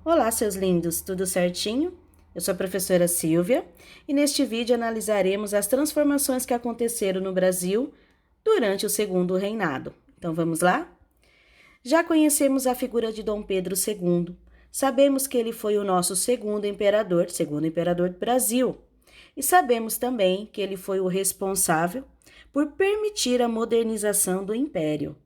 Olá, seus lindos, tudo certinho? Eu sou a professora Silvia e neste vídeo analisaremos as transformações que aconteceram no Brasil durante o segundo reinado. Então vamos lá? Já conhecemos a figura de Dom Pedro II. Sabemos que ele foi o nosso segundo imperador do Brasil. E sabemos também que ele foi o responsável por permitir a modernização do império.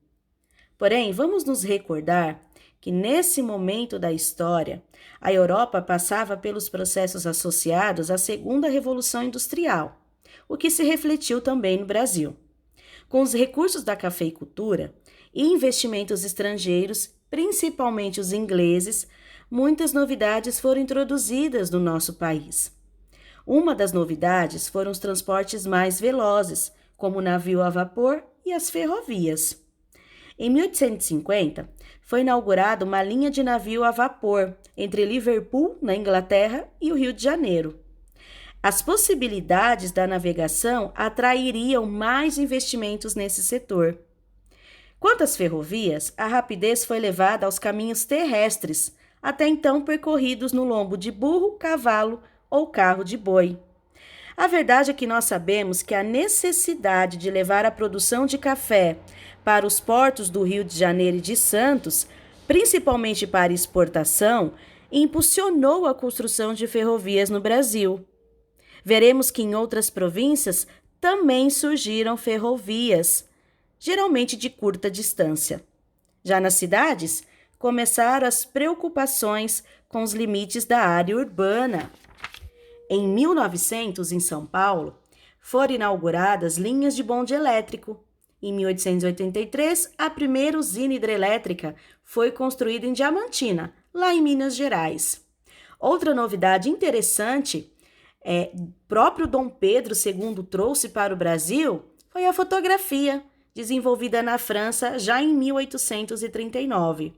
Porém, vamos nos recordar que nesse momento da história, a Europa passava pelos processos associados à Segunda Revolução Industrial, o que se refletiu também no Brasil. Com os recursos da cafeicultura e investimentos estrangeiros, principalmente os ingleses, muitas novidades foram introduzidas no nosso país. Uma das novidades foram os transportes mais velozes, como o navio a vapor e as ferrovias. Em 1850, foi inaugurada uma linha de navio a vapor entre Liverpool, na Inglaterra, e o Rio de Janeiro. As possibilidades da navegação atrairiam mais investimentos nesse setor. Quanto às ferrovias, a rapidez foi levada aos caminhos terrestres, até então percorridos no lombo de burro, cavalo ou carro de boi. A verdade é que nós sabemos que a necessidade de levar a produção de café para os portos do Rio de Janeiro e de Santos, principalmente para exportação, impulsionou a construção de ferrovias no Brasil. Veremos que em outras províncias também surgiram ferrovias, geralmente de curta distância. Já nas cidades, começaram as preocupações com os limites da área urbana. Em 1900, em São Paulo, foram inauguradas linhas de bonde elétrico. Em 1883, a primeira usina hidrelétrica foi construída em Diamantina, lá em Minas Gerais. Outra novidade interessante próprio Dom Pedro II trouxe para o Brasil foi a fotografia, desenvolvida na França já em 1839.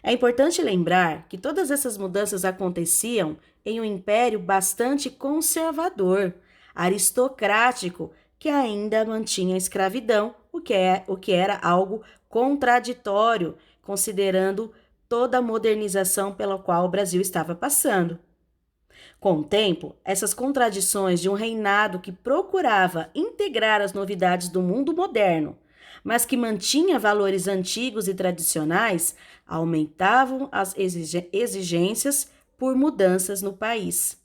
É importante lembrar que todas essas mudanças aconteciam em um império bastante conservador, aristocrático, que ainda mantinha a escravidão, o que era algo contraditório, considerando toda a modernização pela qual o Brasil estava passando. Com o tempo, essas contradições de um reinado que procurava integrar as novidades do mundo moderno, mas que mantinha valores antigos e tradicionais, aumentavam as exigências por mudanças no país.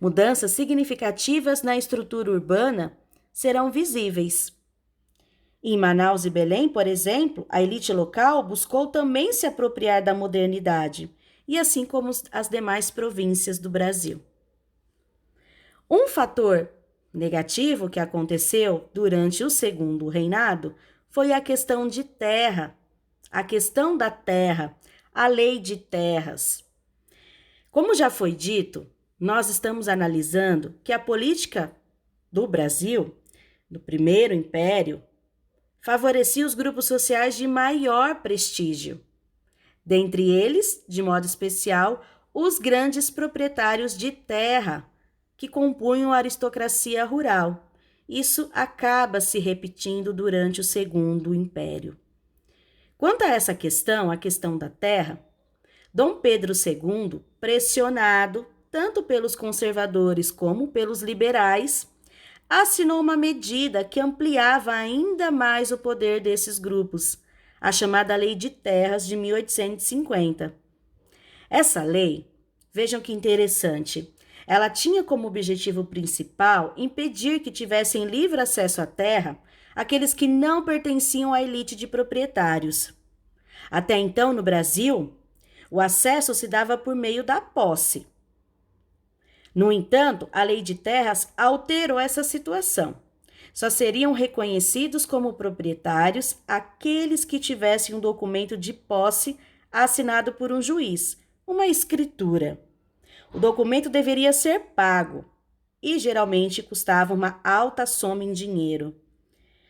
Mudanças significativas na estrutura urbana serão visíveis. Em Manaus e Belém, por exemplo, a elite local buscou também se apropriar da modernidade, e assim como as demais províncias do Brasil. Um fator negativo que aconteceu durante o segundo reinado foi a questão de terra, a questão da terra, a lei de terras. Como já foi dito, nós estamos analisando que a política do Brasil, do primeiro império, favorecia os grupos sociais de maior prestígio. Dentre eles, de modo especial, os grandes proprietários de terra, que compunham a aristocracia rural. Isso acaba se repetindo durante o Segundo Império. Quanto a essa questão, a questão da terra, Dom Pedro II, pressionado tanto pelos conservadores como pelos liberais, assinou uma medida que ampliava ainda mais o poder desses grupos, a chamada Lei de Terras de 1850. Essa lei, vejam que interessante, ela tinha como objetivo principal impedir que tivessem livre acesso à terra aqueles que não pertenciam à elite de proprietários. Até então, no Brasil, o acesso se dava por meio da posse. No entanto, a Lei de Terras alterou essa situação. Só seriam reconhecidos como proprietários aqueles que tivessem um documento de posse assinado por um juiz, uma escritura. O documento deveria ser pago e geralmente custava uma alta soma em dinheiro.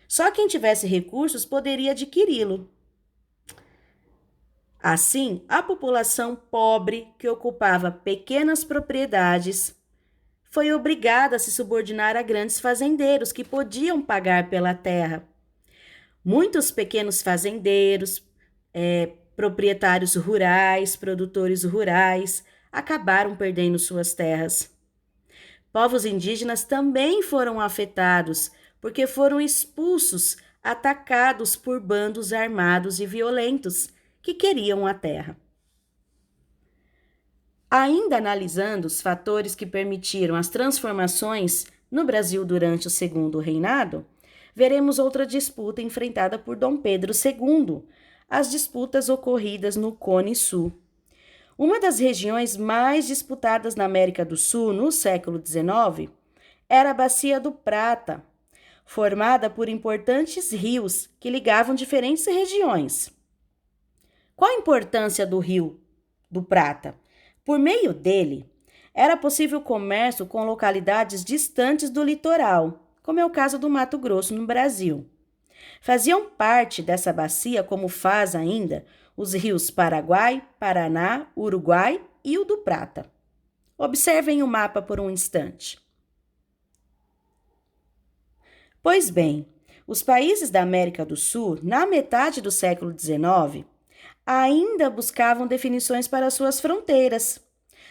Só quem tivesse recursos poderia adquiri-lo. Assim, a população pobre que ocupava pequenas propriedades foi obrigada a se subordinar a grandes fazendeiros que podiam pagar pela terra. Muitos pequenos fazendeiros, proprietários rurais, produtores rurais, acabaram perdendo suas terras. Povos indígenas também foram afetados, porque foram expulsos, atacados por bandos armados e violentos que queriam a terra. Ainda analisando os fatores que permitiram as transformações no Brasil durante o Segundo Reinado, veremos outra disputa enfrentada por Dom Pedro II, as disputas ocorridas no Cone Sul. Uma das regiões mais disputadas na América do Sul no século XIX era a Bacia do Prata, formada por importantes rios que ligavam diferentes regiões. Qual a importância do Rio do Prata? Por meio dele, era possível comércio com localidades distantes do litoral, como é o caso do Mato Grosso, no Brasil. Faziam parte dessa bacia, como faz ainda, os rios Paraguai, Paraná, Uruguai e o do Prata. Observem o mapa por um instante. Pois bem, os países da América do Sul, na metade do século XIX, ainda buscavam definições para suas fronteiras.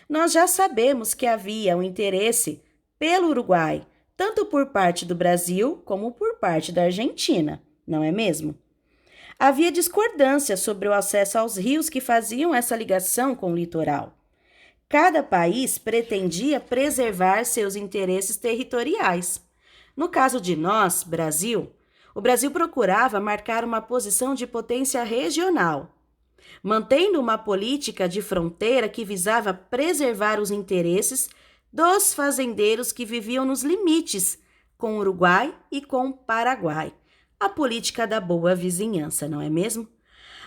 Nós já sabemos que havia um interesse pelo Uruguai, tanto por parte do Brasil como por parte da Argentina, não é mesmo? Havia discordância sobre o acesso aos rios que faziam essa ligação com o litoral. Cada país pretendia preservar seus interesses territoriais. No caso de nós, Brasil, o Brasil procurava marcar uma posição de potência regional, mantendo uma política de fronteira que visava preservar os interesses dos fazendeiros que viviam nos limites com o Uruguai e com o Paraguai. A política da boa vizinhança, não é mesmo?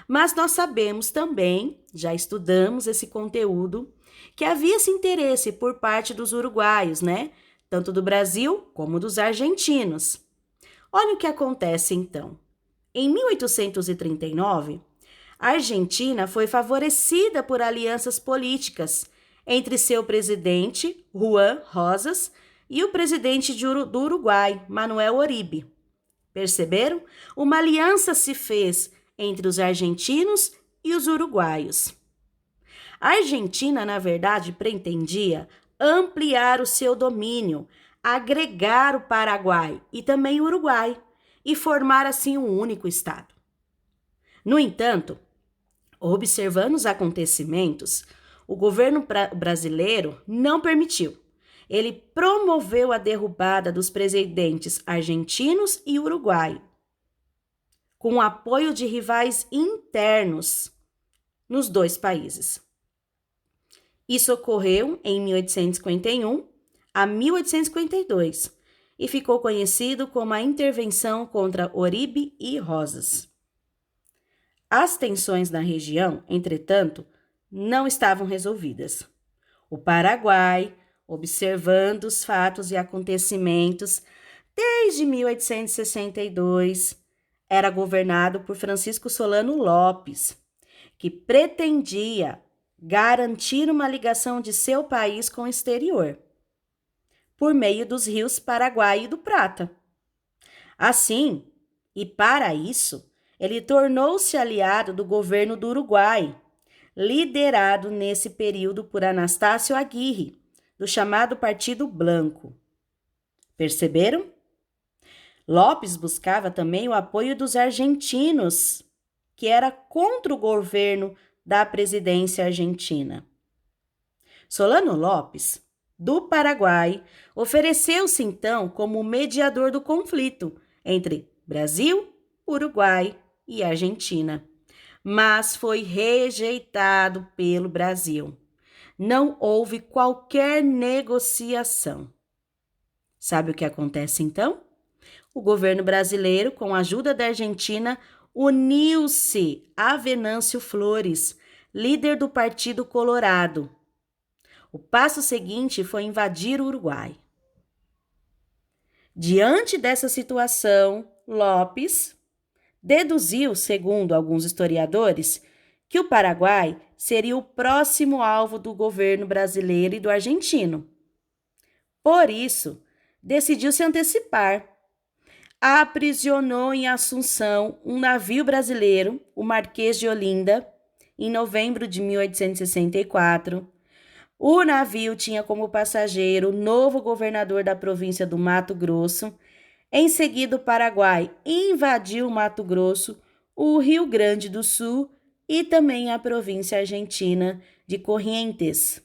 Mas nós sabemos também, já estudamos esse conteúdo, que havia esse interesse por parte dos uruguaios, né? Tanto do Brasil como dos argentinos. Olha o que acontece então. Em 1839, a Argentina foi favorecida por alianças políticas entre seu presidente, Juan Rosas, e o presidente do Uruguai, Manuel Oribe. Perceberam? Uma aliança se fez entre os argentinos e os uruguaios. A Argentina, na verdade, pretendia ampliar o seu domínio, agregar o Paraguai e também o Uruguai e formar assim um único estado. No entanto, observando os acontecimentos, o governo brasileiro não permitiu. Ele promoveu a derrubada dos presidentes argentinos e uruguaio, com o apoio de rivais internos nos dois países. Isso ocorreu em 1851 a 1852 e ficou conhecido como a Intervenção contra Oribe e Rosas. As tensões na região, entretanto, não estavam resolvidas. O Paraguai, observando os fatos e acontecimentos desde 1862, era governado por Francisco Solano Lopes, que pretendia garantir uma ligação de seu país com o exterior, por meio dos rios Paraguai e do Prata. Assim, e para isso, ele tornou-se aliado do governo do Uruguai, liderado nesse período por Anastácio Aguirre, do chamado Partido Blanco. Perceberam? Lopes buscava também o apoio dos argentinos, que era contra o governo da presidência argentina. Solano Lopes, do Paraguai, ofereceu-se então como mediador do conflito entre Brasil, Uruguai e Argentina, mas foi rejeitado pelo Brasil. Não houve qualquer negociação. Sabe o que acontece então? O governo brasileiro, com a ajuda da Argentina, uniu-se a Venâncio Flores, líder do Partido Colorado. O passo seguinte foi invadir o Uruguai. Diante dessa situação, Lopes deduziu, segundo alguns historiadores, que o Paraguai seria o próximo alvo do governo brasileiro e do argentino. Por isso, decidiu se antecipar. Aprisionou em Assunção um navio brasileiro, o Marquês de Olinda, em novembro de 1864. O navio tinha como passageiro o novo governador da província do Mato Grosso. Em seguida, o Paraguai invadiu o Mato Grosso, o Rio Grande do Sul e também a província argentina de Corrientes.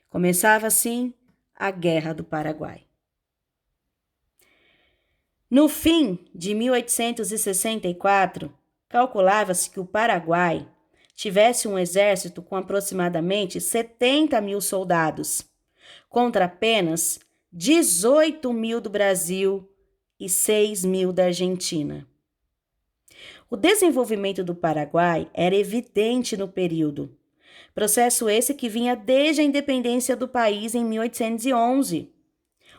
Começava assim a Guerra do Paraguai. No fim de 1864, calculava-se que o Paraguai tivesse um exército com aproximadamente 70 mil soldados, contra apenas 18 mil do Brasil e 6 mil da Argentina. O desenvolvimento do Paraguai era evidente no período, processo esse que vinha desde a independência do país em 1811.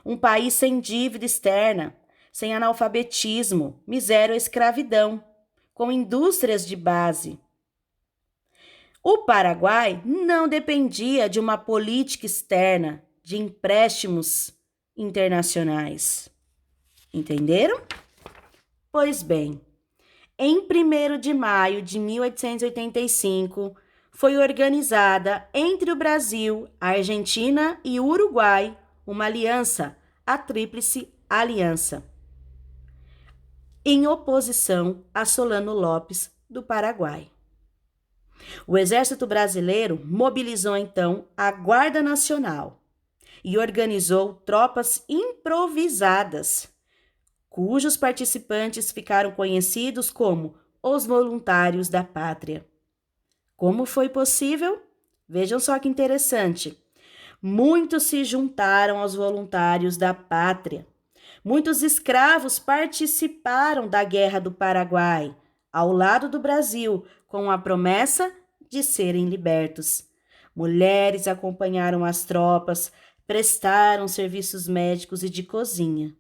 Um país sem dívida externa, sem analfabetismo, miséria ou escravidão, com indústrias de base. O Paraguai não dependia de uma política externa, de empréstimos internacionais. Entenderam? Pois bem, em 1º de maio de 1885, foi organizada entre o Brasil, a Argentina e o Uruguai uma aliança, a Tríplice Aliança, em oposição a Solano Lopes, do Paraguai. O Exército Brasileiro mobilizou então a Guarda Nacional e organizou tropas improvisadas, cujos participantes ficaram conhecidos como os Voluntários da Pátria. Como foi possível? Vejam só que interessante. Muitos se juntaram aos Voluntários da Pátria. Muitos escravos participaram da Guerra do Paraguai, ao lado do Brasil, com a promessa de serem libertos. Mulheres acompanharam as tropas, prestaram serviços médicos e de cozinha.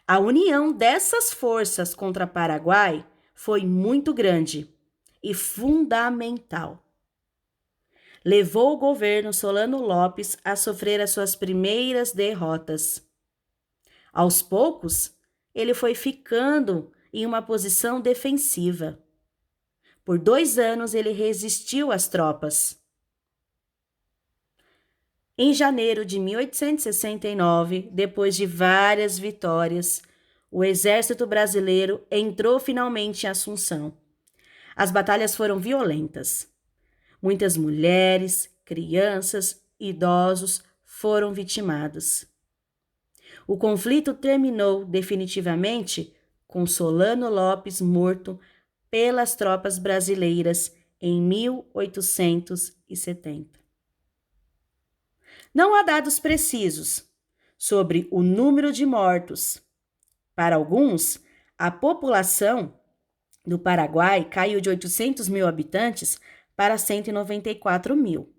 A união dessas forças contra o Paraguai foi muito grande e fundamental. Levou o governo Solano Lopes a sofrer as suas primeiras derrotas. Aos poucos, ele foi ficando em uma posição defensiva. Por 2 anos, ele resistiu às tropas. Em janeiro de 1869, depois de várias vitórias, o exército brasileiro entrou finalmente em Assunção. As batalhas foram violentas. Muitas mulheres, crianças, idosos foram vitimados. O conflito terminou definitivamente com Solano Lopes morto pelas tropas brasileiras em 1870. Não há dados precisos sobre o número de mortos. Para alguns, a população do Paraguai caiu de 800 mil habitantes para 194 mil.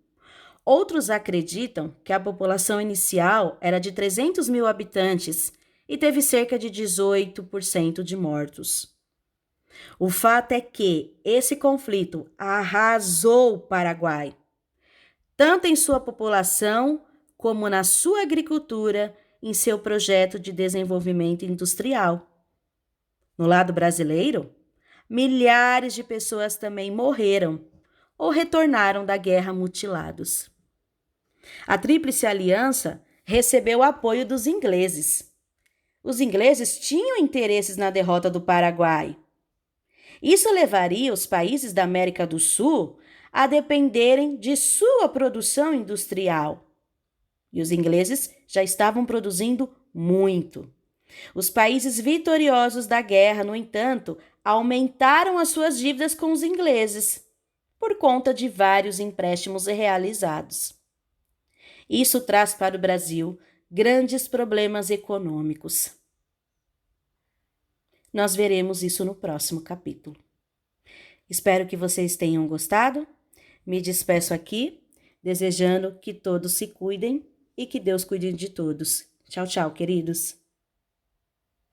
Outros acreditam que a população inicial era de 300 mil habitantes e teve cerca de 18% de mortos. O fato é que esse conflito arrasou o Paraguai, tanto em sua população como na sua agricultura, em seu projeto de desenvolvimento industrial. No lado brasileiro, milhares de pessoas também morreram ou retornaram da guerra mutilados. A Tríplice Aliança recebeu o apoio dos ingleses. Os ingleses tinham interesses na derrota do Paraguai. Isso levaria os países da América do Sul a dependerem de sua produção industrial. E os ingleses já estavam produzindo muito. Os países vitoriosos da guerra, no entanto, aumentaram as suas dívidas com os ingleses, por conta de vários empréstimos realizados. Isso traz para o Brasil grandes problemas econômicos. Nós veremos isso no próximo capítulo. Espero que vocês tenham gostado. Me despeço aqui, desejando que todos se cuidem e que Deus cuide de todos. Tchau, tchau, queridos.